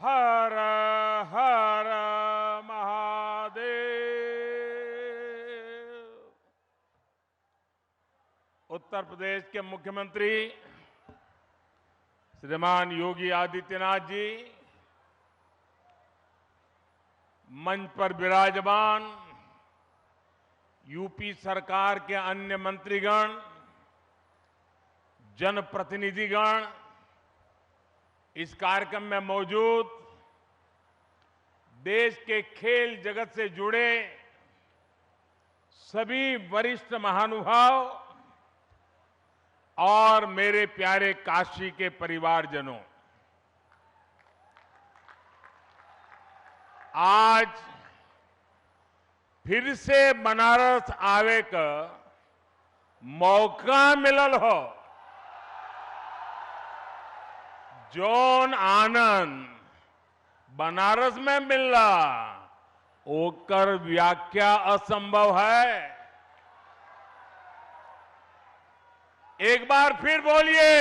हर हर महादेव। उत्तर प्रदेश के मुख्यमंत्री श्रीमान योगी आदित्यनाथ जी, मंच पर विराजमान यूपी सरकार के अन्य मंत्रीगण, जनप्रतिनिधिगण, इस कार्यक्रम में मौजूद देश के खेल जगत से जुड़े सभी वरिष्ठ महानुभाव और मेरे प्यारे काशी के परिवारजनों, आज फिर से बनारस आवे का मौका मिलल हो। जौन आनंद बनारस में मिलला ओकर व्याख्या असंभव है। एक बार फिर बोलिए,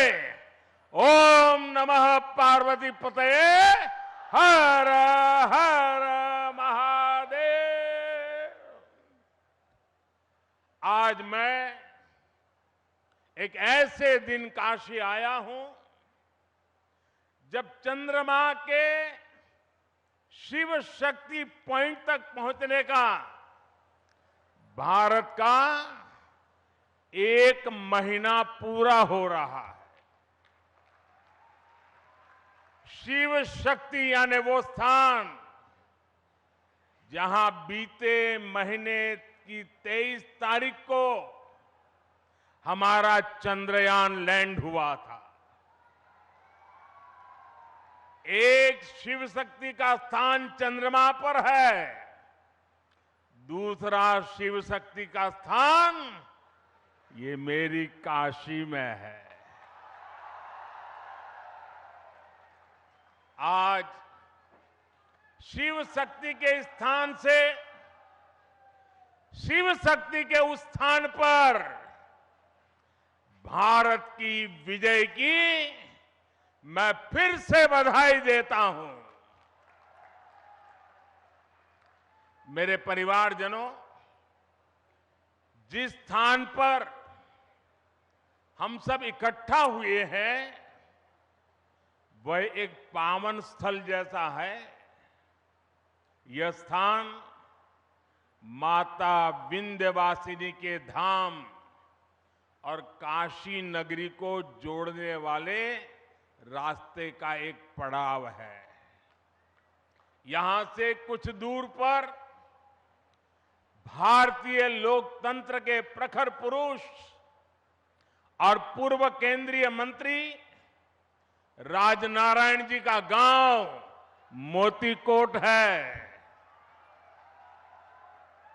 ओम नमः पार्वती पतये हर हर महादेव। आज मैं एक ऐसे दिन काशी आया हूं जब चंद्रमा के शिव शक्ति पॉइंट तक पहुंचने का भारत का 1 महीना पूरा हो रहा है। शिव शक्ति यानी वो स्थान जहां बीते महीने की 23 तारीख को हमारा चंद्रयान लैंड हुआ था। एक शिव शक्ति का स्थान चंद्रमा पर है, दूसरा शिव शक्ति का स्थान ये मेरी काशी में है। आज शिव शक्ति के स्थान से शिव शक्ति के उस स्थान पर भारत की विजय की मैं फिर से बधाई देता हूं। मेरे परिवारजनों, जिस स्थान पर हम सब इकट्ठा हुए हैं वह एक पावन स्थल जैसा है। यह स्थान माता विंध्यवासिनी के धाम और काशी नगरी को जोड़ने वाले रास्ते का एक पड़ाव है। यहां से कुछ दूर पर भारतीय लोकतंत्र के प्रखर पुरुष और पूर्व केंद्रीय मंत्री राजनारायण जी का गांव मोतीकोट है।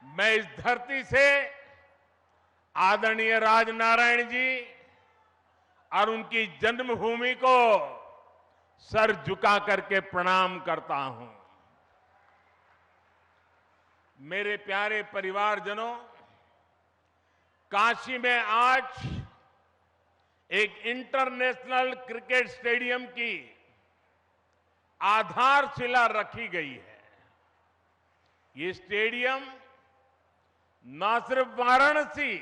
मैं इस धरती से आदरणीय राजनारायण जी और उनकी जन्मभूमि को सर झुका करके प्रणाम करता हूं। मेरे प्यारे परिवारजनों, काशी में आज एक इंटरनेशनल क्रिकेट स्टेडियम की आधारशिला रखी गई है। ये स्टेडियम न सिर्फ वाराणसी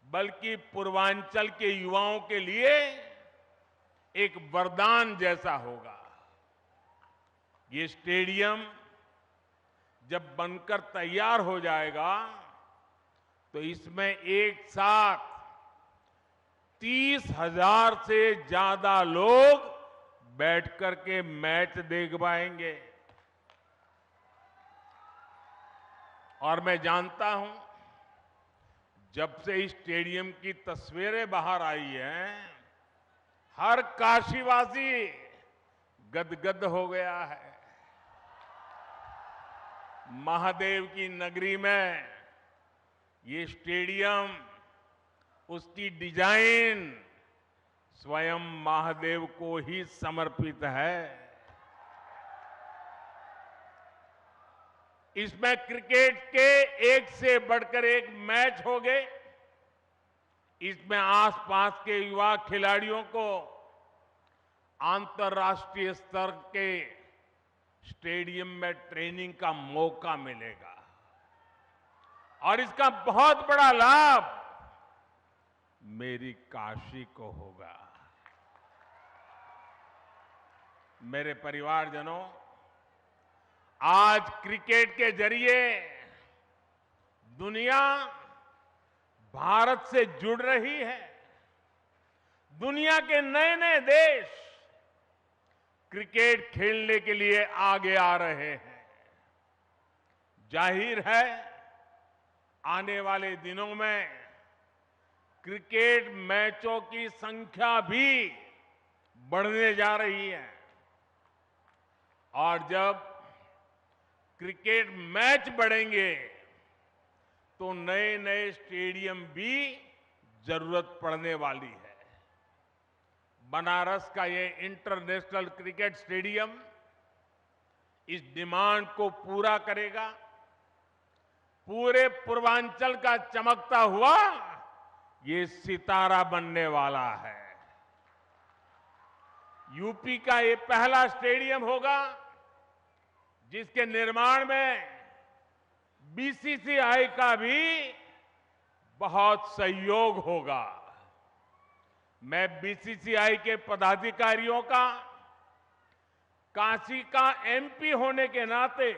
बल्कि पूर्वांचल के युवाओं के लिए एक वरदान जैसा होगा। ये स्टेडियम जब बनकर तैयार हो जाएगा तो इसमें एक साथ 30,000 से ज्यादा लोग बैठ करके मैच देख पाएंगे। और मैं जानता हूं, जब से इस स्टेडियम की तस्वीरें बाहर आई हैं, हर काशीवासी गदगद हो गया है। महादेव की नगरी में ये स्टेडियम, उसकी डिजाइन स्वयं महादेव को ही समर्पित है। इसमें क्रिकेट के एक से बढ़कर एक मैच हो गए। इसमें आसपास के युवा खिलाड़ियों को अंतर्राष्ट्रीय स्तर के स्टेडियम में ट्रेनिंग का मौका मिलेगा और इसका बहुत बड़ा लाभ मेरी काशी को होगा। मेरे परिवारजनों, आज क्रिकेट के जरिए दुनिया भारत से जुड़ रही है। दुनिया के नए नए देश क्रिकेट खेलने के लिए आगे आ रहे हैं। जाहिर है, आने वाले दिनों में क्रिकेट मैचों की संख्या भी बढ़ने जा रही है और जब क्रिकेट मैच बढ़ेंगे तो नए नए स्टेडियम भी जरूरत पड़ने वाली है। बनारस का ये इंटरनेशनल क्रिकेट स्टेडियम इस डिमांड को पूरा करेगा। पूरे पूर्वांचल का चमकता हुआ ये सितारा बनने वाला है। यूपी का ये पहला स्टेडियम होगा जिसके निर्माण में बीसीसीआई का भी बहुत सहयोग होगा। मैं बीसीसीआई के पदाधिकारियों का, काशी का एमपी होने के नाते,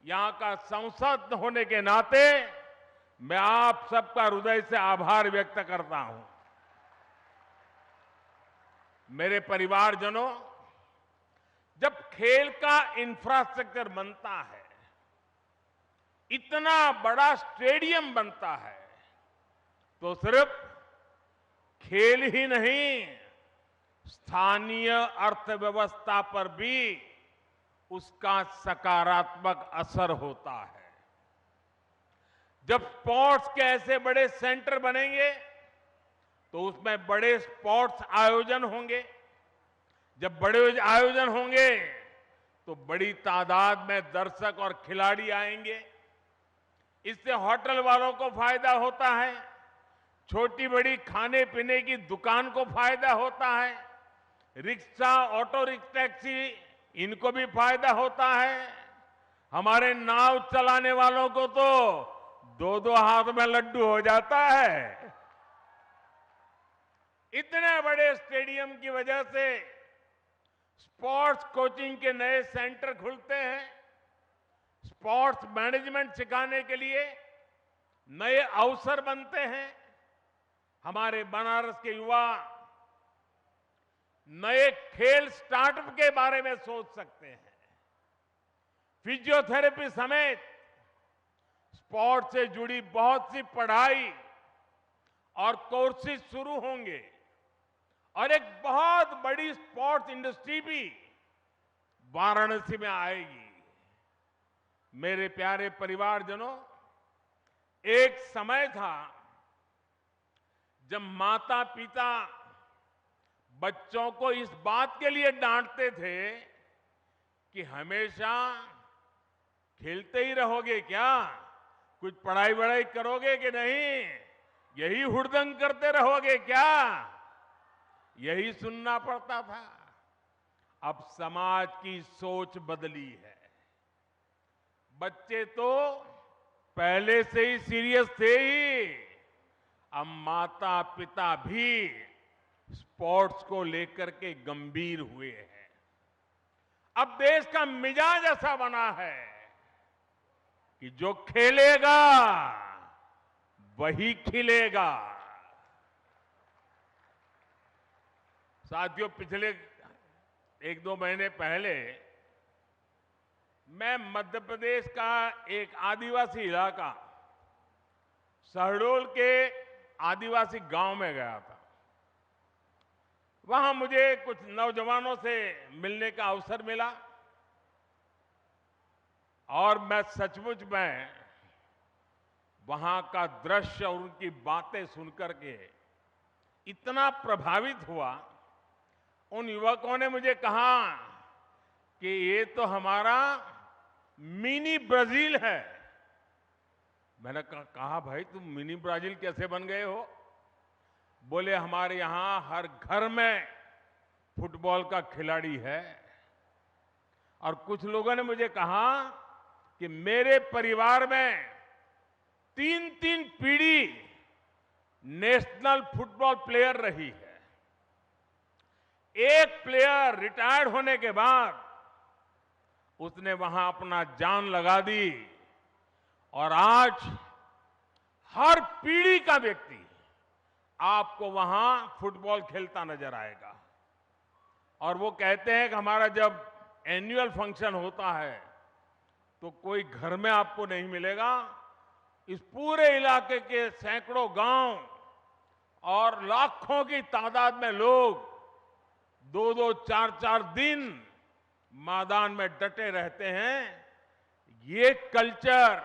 यहां का सांसद होने के नाते मैं आप सबका हृदय से आभार व्यक्त करता हूं। मेरे परिवारजनों, जब खेल का इंफ्रास्ट्रक्चर बनता है, इतना बड़ा स्टेडियम बनता है, तो सिर्फ खेल ही नहीं, स्थानीय अर्थव्यवस्था पर भी उसका सकारात्मक असर होता है। जब स्पोर्ट्स के ऐसे बड़े सेंटर बनेंगे तो उसमें बड़े स्पोर्ट्स आयोजन होंगे। जब बड़े आयोजन होंगे तो बड़ी तादाद में दर्शक और खिलाड़ी आएंगे। इससे होटल वालों को फायदा होता है, छोटी बड़ी खाने पीने की दुकान को फायदा होता है, रिक्शा, ऑटो टैक्सी, इनको भी फायदा होता है। हमारे नाव चलाने वालों को तो दो दो हाथ में लड्डू हो जाता है। इतने बड़े स्टेडियम की वजह से स्पोर्ट्स कोचिंग के नए सेंटर खुलते हैं। स्पोर्ट्स मैनेजमेंट सिखाने के लिए नए अवसर बनते हैं। हमारे बनारस के युवा नए खेल स्टार्टअप के बारे में सोच सकते हैं। फिजियोथेरेपी समेत स्पोर्ट्स से जुड़ी बहुत सी पढ़ाई और कोर्सेज शुरू होंगे और एक बहुत बड़ी स्पोर्ट्स इंडस्ट्री भी वाराणसी में आएगी। मेरे प्यारे परिवारजनों, एक समय था जब माता पिता बच्चों को इस बात के लिए डांटते थे कि हमेशा खेलते ही रहोगे क्या, कुछ पढ़ाई वढ़ाई करोगे कि नहीं, यही हुड़दंग करते रहोगे क्या, यही सुनना पड़ता था। अब समाज की सोच बदली है। बच्चे तो पहले से ही सीरियस थे ही, अब माता पिता भी स्पोर्ट्स को लेकर के गंभीर हुए हैं। अब देश का मिजाज ऐसा बना है कि जो खेलेगा वही खिलेगा। साथियों, पिछले एक दो महीने पहले मैं मध्य प्रदेश का एक आदिवासी इलाका शहडोल के आदिवासी गांव में गया था। वहां मुझे कुछ नौजवानों से मिलने का अवसर मिला और मैं सचमुच में वहां का दृश्य और उनकी बातें सुनकर के इतना प्रभावित हुआ। उन युवकों ने मुझे कहा कि ये तो हमारा मिनी ब्राजील है। मैंने कहा भाई, तुम मिनी ब्राजील कैसे बन गए हो? बोले हमारे यहां हर घर में फुटबॉल का खिलाड़ी है। और कुछ लोगों ने मुझे कहा कि मेरे परिवार में 3-3 पीढ़ी नेशनल फुटबॉल प्लेयर रही है। एक प्लेयर रिटायर्ड होने के बाद उसने वहां अपना जान लगा दी और आज हर पीढ़ी का व्यक्ति आपको वहां फुटबॉल खेलता नजर आएगा। और वो कहते हैं कि हमारा जब एनुअल फंक्शन होता है तो कोई घर में आपको नहीं मिलेगा, इस पूरे इलाके के सैकड़ों गांव और लाखों की तादाद में लोग 2-2, 4-4 दिन मैदान में डटे रहते हैं। ये कल्चर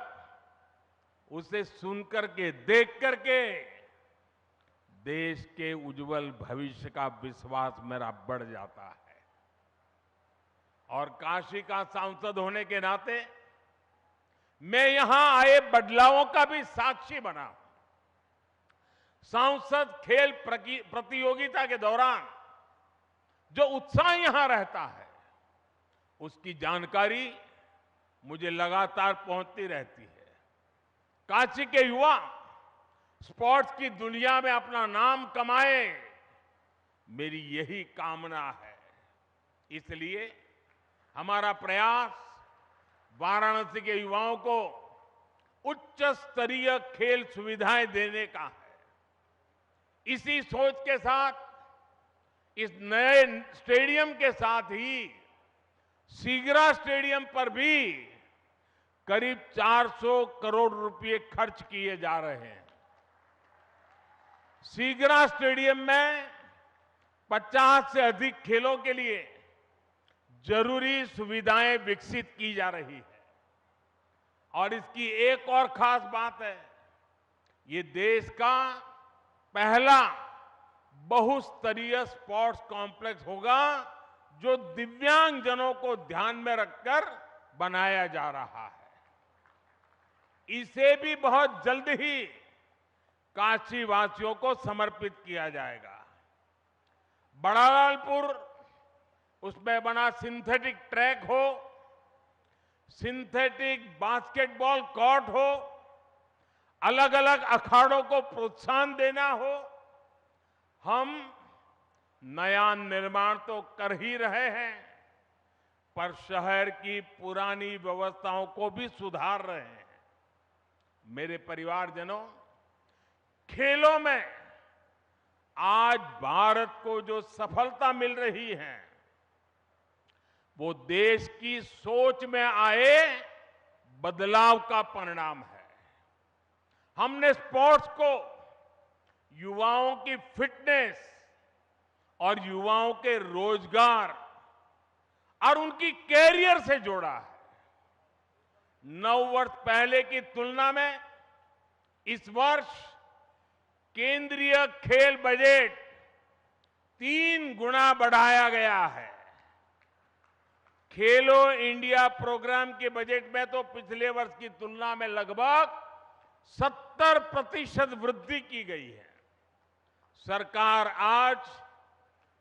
उसे सुन करके, देख करके देश के उज्जवल भविष्य का विश्वास मेरा बढ़ जाता है। और काशी का सांसद होने के नाते मैं यहां आए बदलावों का भी साक्षी बना हूं। सांसद खेल प्रतियोगिता के दौरान जो उत्साह यहां रहता है, उसकी जानकारी मुझे लगातार पहुंचती रहती है। काशी के युवा स्पोर्ट्स की दुनिया में अपना नाम कमाए, मेरी यही कामना है। इसलिए हमारा प्रयास वाराणसी के युवाओं को उच्च स्तरीय खेल सुविधाएं देने का है। इसी सोच के साथ इस नए स्टेडियम के साथ ही सीगरा स्टेडियम पर भी करीब 400 करोड़ रुपए खर्च किए जा रहे हैं। सीगरा स्टेडियम में 50 से अधिक खेलों के लिए जरूरी सुविधाएं विकसित की जा रही है। और इसकी एक और खास बात है, ये देश का पहला बहुस्तरीय स्पोर्ट्स कॉम्प्लेक्स होगा जो दिव्यांगजनों को ध्यान में रखकर बनाया जा रहा है। इसे भी बहुत जल्द ही काशी वासियों को समर्पित किया जाएगा। बड़ा लालपुर, उसमें बना सिंथेटिक ट्रैक हो, सिंथेटिक बास्केटबॉल कोर्ट हो, अलग अलग अखाड़ों को प्रोत्साहन देना हो, हम नया निर्माण तो कर ही रहे हैं, पर शहर की पुरानी व्यवस्थाओं को भी सुधार रहे हैं। मेरे परिवारजनों, खेलों में आज भारत को जो सफलता मिल रही है, वो देश की सोच में आए बदलाव का परिणाम है। हमने स्पोर्ट्स को युवाओं की फिटनेस और युवाओं के रोजगार और उनकी कैरियर से जोड़ा है। 9 वर्ष पहले की तुलना में इस वर्ष केंद्रीय खेल बजट 3 गुना बढ़ाया गया है। खेलो इंडिया प्रोग्राम के बजट में तो पिछले वर्ष की तुलना में लगभग 70% वृद्धि की गई है। सरकार आज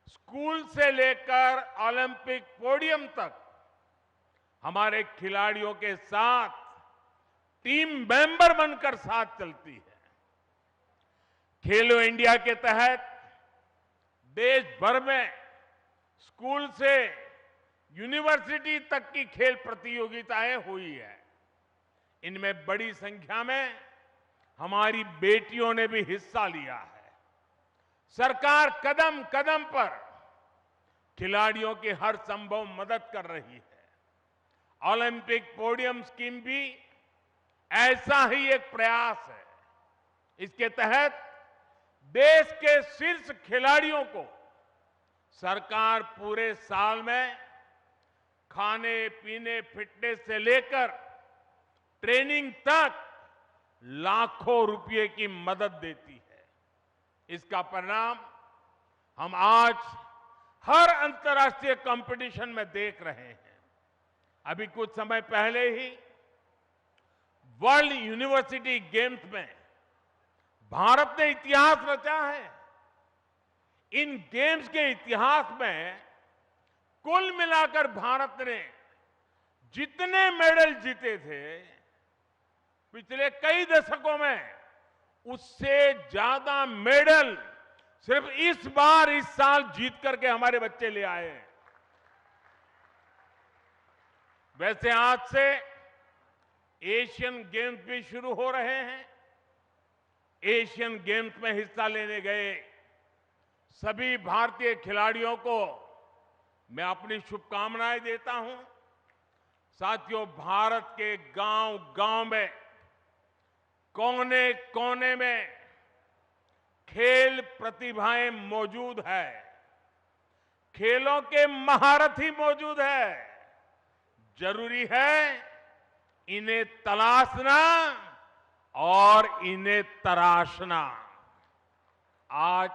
स्कूल से लेकर ओलंपिक पोडियम तक हमारे खिलाड़ियों के साथ टीम मेंबर बनकर साथ चलती है। खेलो इंडिया के तहत देश भर में स्कूल से यूनिवर्सिटी तक की खेल प्रतियोगिताएं हुई है। इनमें बड़ी संख्या में हमारी बेटियों ने भी हिस्सा लिया है। सरकार कदम कदम पर खिलाड़ियों की हर संभव मदद कर रही है। ओलंपिक पोडियम स्कीम भी ऐसा ही एक प्रयास है। इसके तहत देश के शीर्ष खिलाड़ियों को सरकार पूरे साल में खाने पीने, फिटनेस से लेकर ट्रेनिंग तक लाखों रुपए की मदद देती है। इसका परिणाम हम आज हर अंतर्राष्ट्रीय कंपटीशन में देख रहे हैं। अभी कुछ समय पहले ही वर्ल्ड यूनिवर्सिटी गेम्स में भारत ने इतिहास रचा है। इन गेम्स के इतिहास में कुल मिलाकर भारत ने जितने मेडल जीते थे पिछले कई दशकों में, उससे ज्यादा मेडल सिर्फ इस बार, इस साल जीत करके हमारे बच्चे ले आए हैं। वैसे आज से एशियन गेम्स भी शुरू हो रहे हैं। एशियन गेम्स में हिस्सा लेने गए सभी भारतीय खिलाड़ियों को मैं अपनी शुभकामनाएं देता हूं। साथियों, भारत के गांव-गांव में, कोने कोने में खेल प्रतिभाएं मौजूद है, खेलों के महारथी मौजूद है। जरूरी है इन्हें तलाशना और इन्हें तराशना। आज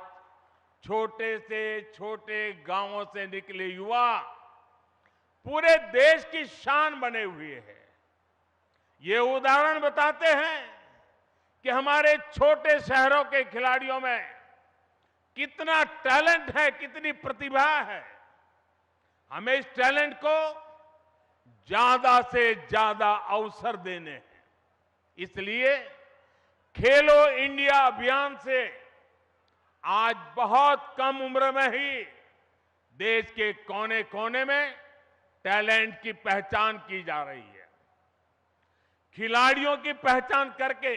छोटे से छोटे गांवों से निकले युवा पूरे देश की शान बने हुए हैं। ये उदाहरण बताते हैं कि हमारे छोटे शहरों के खिलाड़ियों में कितना टैलेंट है, कितनी प्रतिभा है। हमें इस टैलेंट को ज्यादा से ज्यादा अवसर देने हैं। इसलिए खेलो इंडिया अभियान से आज बहुत कम उम्र में ही देश के कोने कोने में टैलेंट की पहचान की जा रही है। खिलाड़ियों की पहचान करके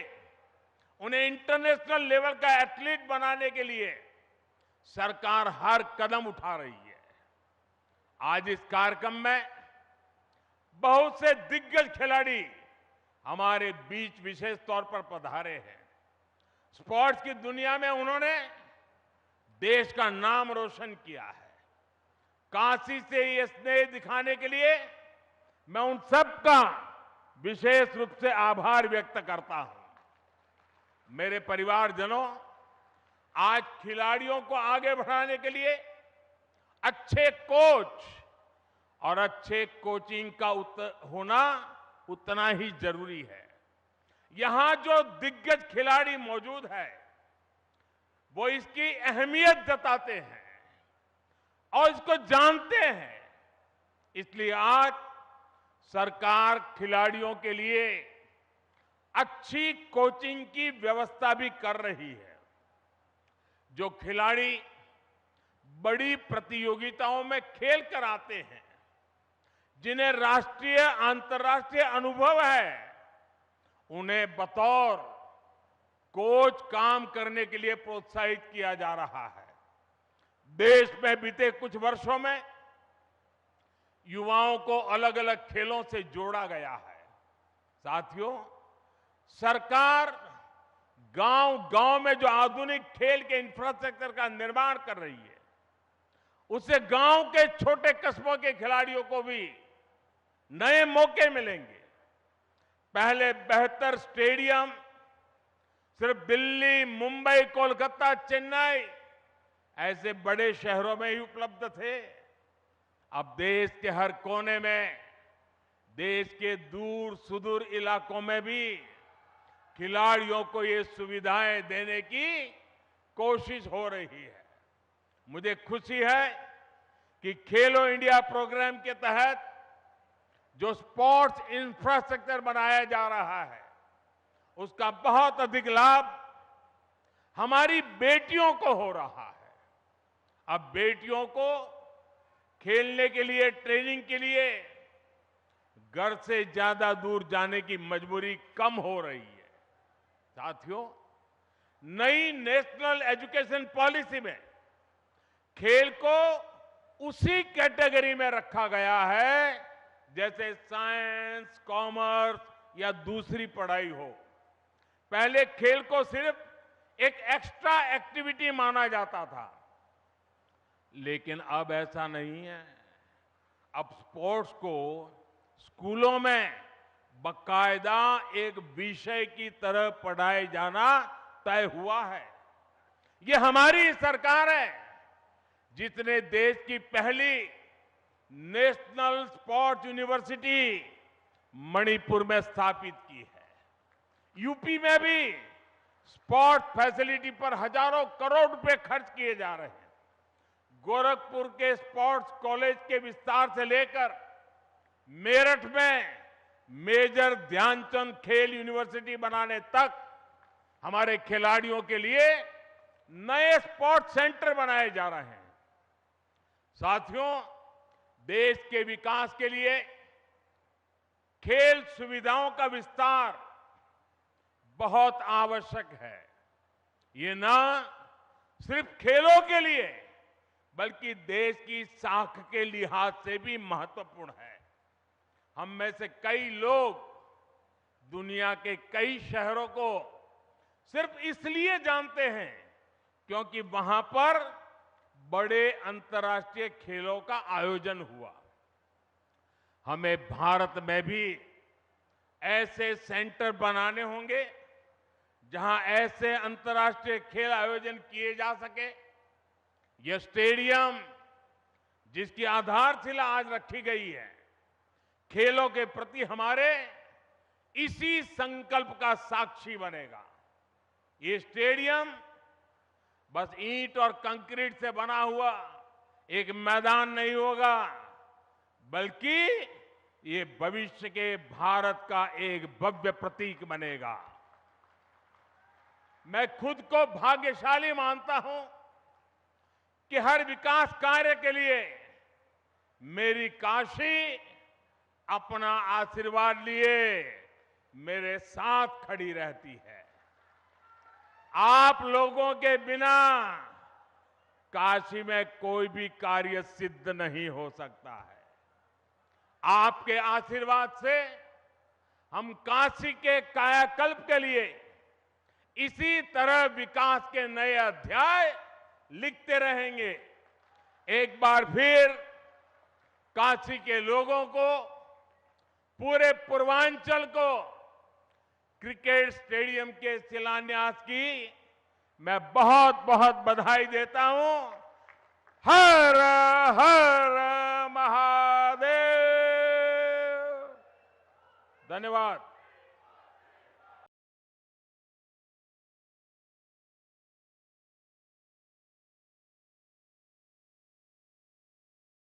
उन्हें इंटरनेशनल लेवल का एथलीट बनाने के लिए सरकार हर कदम उठा रही है। आज इस कार्यक्रम में बहुत से दिग्गज खिलाड़ी हमारे बीच विशेष तौर पर पधारे हैं। स्पोर्ट्स की दुनिया में उन्होंने देश का नाम रोशन किया है। काशी से ये स्नेह दिखाने के लिए मैं उन सबका विशेष रूप से आभार व्यक्त करता हूं। मेरे परिवारजनों, आज खिलाड़ियों को आगे बढ़ाने के लिए अच्छे कोच और अच्छे कोचिंग का होना उतना ही जरूरी है। यहां जो दिग्गज खिलाड़ी मौजूद है वो इसकी अहमियत जताते हैं और इसको जानते हैं। इसलिए आज सरकार खिलाड़ियों के लिए अच्छी कोचिंग की व्यवस्था भी कर रही है। जो खिलाड़ी बड़ी प्रतियोगिताओं में खेल कर आते हैं, जिन्हें राष्ट्रीय अंतर्राष्ट्रीय अनुभव है, उन्हें बतौर कोच काम करने के लिए प्रोत्साहित किया जा रहा है। देश में बीते कुछ वर्षों में युवाओं को अलग अलग खेलों से जोड़ा गया है। साथियों, सरकार गांव-गांव में जो आधुनिक खेल के इंफ्रास्ट्रक्चर का निर्माण कर रही है, उससे गांव के छोटे कस्बों के खिलाड़ियों को भी नए मौके मिलेंगे। पहले बेहतर स्टेडियम सिर्फ दिल्ली, मुंबई, कोलकाता, चेन्नई ऐसे बड़े शहरों में ही उपलब्ध थे। अब देश के हर कोने में, देश के दूर सुदूर इलाकों में भी खिलाड़ियों को ये सुविधाएं देने की कोशिश हो रही है। मुझे खुशी है कि खेलो इंडिया प्रोग्राम के तहत जो स्पोर्ट्स इंफ्रास्ट्रक्चर बनाया जा रहा है, उसका बहुत अधिक लाभ हमारी बेटियों को हो रहा है। अब बेटियों को खेलने के लिए, ट्रेनिंग के लिए घर से ज्यादा दूर जाने की मजबूरी कम हो रही है। साथियों, नई नेशनल एजुकेशन पॉलिसी में खेल को उसी कैटेगरी में रखा गया है जैसे साइंस, कॉमर्स या दूसरी पढ़ाई हो। पहले खेल को सिर्फ एक एक्स्ट्रा एक्टिविटी माना जाता था, लेकिन अब ऐसा नहीं है। अब स्पोर्ट्स को स्कूलों में बाकायदा एक विषय की तरह पढ़ाए जाना तय हुआ है। ये हमारी सरकार है जिसने देश की पहली नेशनल स्पोर्ट्स यूनिवर्सिटी मणिपुर में स्थापित की है। यूपी में भी स्पोर्ट्स फैसिलिटी पर हजारों करोड़ रुपए खर्च किए जा रहे हैं। गोरखपुर के स्पोर्ट्स कॉलेज के विस्तार से लेकर मेरठ में मेजर ध्यानचंद खेल यूनिवर्सिटी बनाने तक हमारे खिलाड़ियों के लिए नए स्पोर्ट्स सेंटर बनाए जा रहे हैं। साथियों, देश के विकास के लिए खेल सुविधाओं का विस्तार बहुत आवश्यक है। ये न सिर्फ खेलों के लिए बल्कि देश की साख के लिहाज से भी महत्वपूर्ण है। हम में से कई लोग दुनिया के कई शहरों को सिर्फ इसलिए जानते हैं क्योंकि वहां पर बड़े अंतर्राष्ट्रीय खेलों का आयोजन हुआ। हमें भारत में भी ऐसे सेंटर बनाने होंगे जहां ऐसे अंतर्राष्ट्रीय खेल आयोजन किए जा सके। यह स्टेडियम जिसकी आधारशिला आज रखी गई है, खेलों के प्रति हमारे इसी संकल्प का साक्षी बनेगा। ये स्टेडियम बस ईंट और कंक्रीट से बना हुआ एक मैदान नहीं होगा, बल्कि ये भविष्य के भारत का एक भव्य प्रतीक बनेगा। मैं खुद को भाग्यशाली मानता हूं कि हर विकास कार्य के लिए मेरी काशी अपना आशीर्वाद लिए मेरे साथ खड़ी रहती है। आप लोगों के बिना काशी में कोई भी कार्य सिद्ध नहीं हो सकता है। आपके आशीर्वाद से हम काशी के कायाकल्प के लिए इसी तरह विकास के नए अध्याय लिखते रहेंगे। एक बार फिर काशी के लोगों को, पूरे पूर्वांचल को क्रिकेट स्टेडियम के शिलान्यास की मैं बहुत बहुत बधाई देता हूं। हर हर महादेव। धन्यवाद।